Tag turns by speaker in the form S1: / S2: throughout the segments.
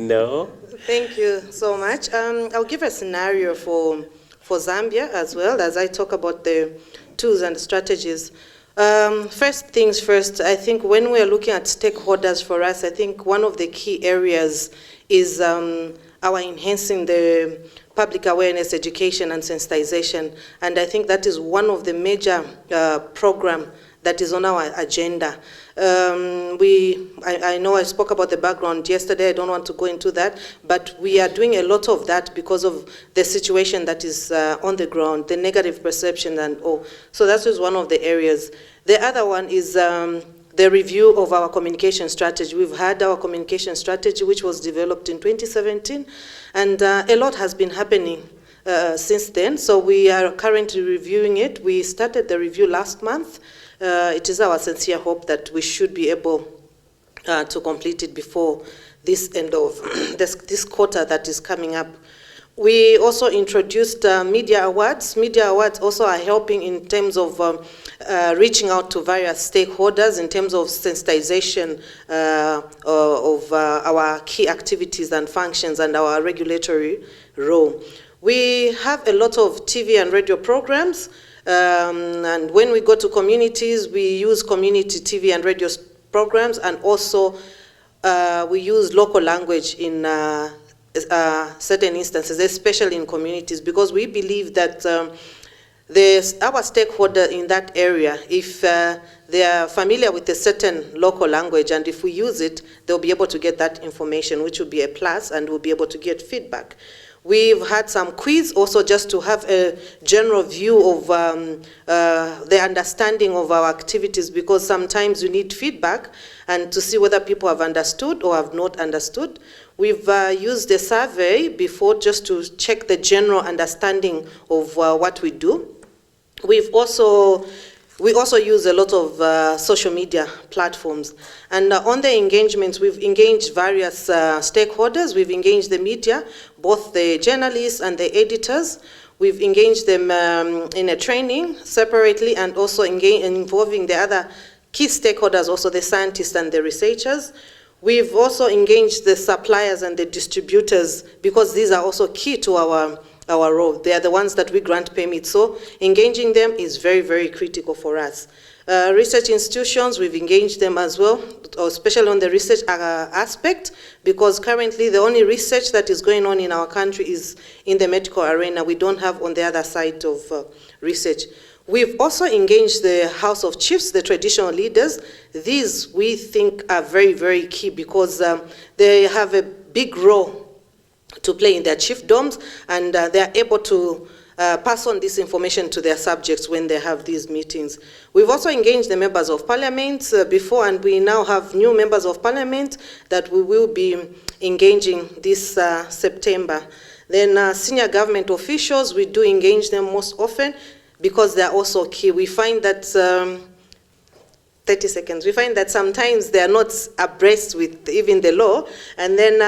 S1: No.
S2: Thank you so much. I'll give a scenario for Zambia as well as I talk about the tools and strategies. First things first, I think when we're looking at stakeholders for us, I think one of the key areas is our enhancing the public awareness, education, and sensitization. And I think that is one of the major program that is on our agenda. I know I spoke about the background yesterday, I don't want to go into that, but we are doing a lot of that because of the situation that is on the ground, the negative perception and all. So that is one of the areas. The other one is the review of our communication strategy. We've had our communication strategy, which was developed in 2017, and a lot has been happening since then. So we are currently reviewing it. We started the review last month. It is our sincere hope that we should be able to complete it before this end of this quarter that is coming up. We also introduced media awards. Media awards also are helping in terms of reaching out to various stakeholders in terms of sensitization of our key activities and functions and our regulatory role. We have a lot of TV and radio programs. And when we go to communities, we use community TV and radio programs, and also we use local language in certain instances, especially in communities, because we believe that our stakeholder in that area, if they are familiar with a certain local language, and if we use it, they'll be able to get that information, which will be a plus, and we'll be able to get feedback. We've had some quiz also just to have a general view of the understanding of our activities, because sometimes you need feedback and to see whether people have understood or have not understood. We've used a survey before just to check the general understanding of what we do. We also use a lot of social media platforms. And on the engagements, we've engaged various stakeholders. We've engaged the media, both the journalists and the editors. We've engaged them in a training separately, and also involving the other key stakeholders, also the scientists and the researchers. We've also engaged the suppliers and the distributors, because these are also key to our role. They are the ones that we grant permits. So engaging them is very, very critical for us. Research institutions, we've engaged them as well, especially on the research aspect, because currently the only research that is going on in our country is in the medical arena. We don't have on the other side of research. We've also engaged the House of Chiefs, the traditional leaders. These we think are very, very key, because they have a big role to play in their chiefdoms, and they are able to pass on this information to their subjects when they have these meetings. We've also engaged the members of parliament before, and we now have new members of parliament that we will be engaging this September. Then senior government officials, we do engage them most often because they are also key. We find that 30 seconds. We find that sometimes they are not abreast with even the law. And then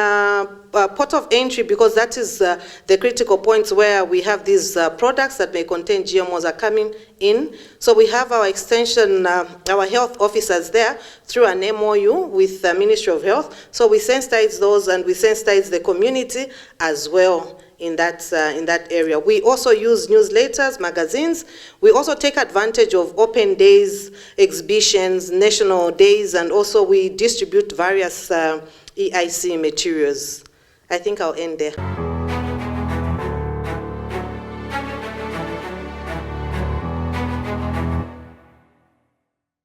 S2: port of entry, because that is the critical points where we have these products that may contain GMOs are coming in. So we have our extension, our health officers there through an MOU with the Ministry of Health. So we sensitize those, and we sensitize the community as well in that area. We also use newsletters, magazines. We also take advantage of open days, exhibitions, national days, and also we distribute various EIC materials. I think I'll end there.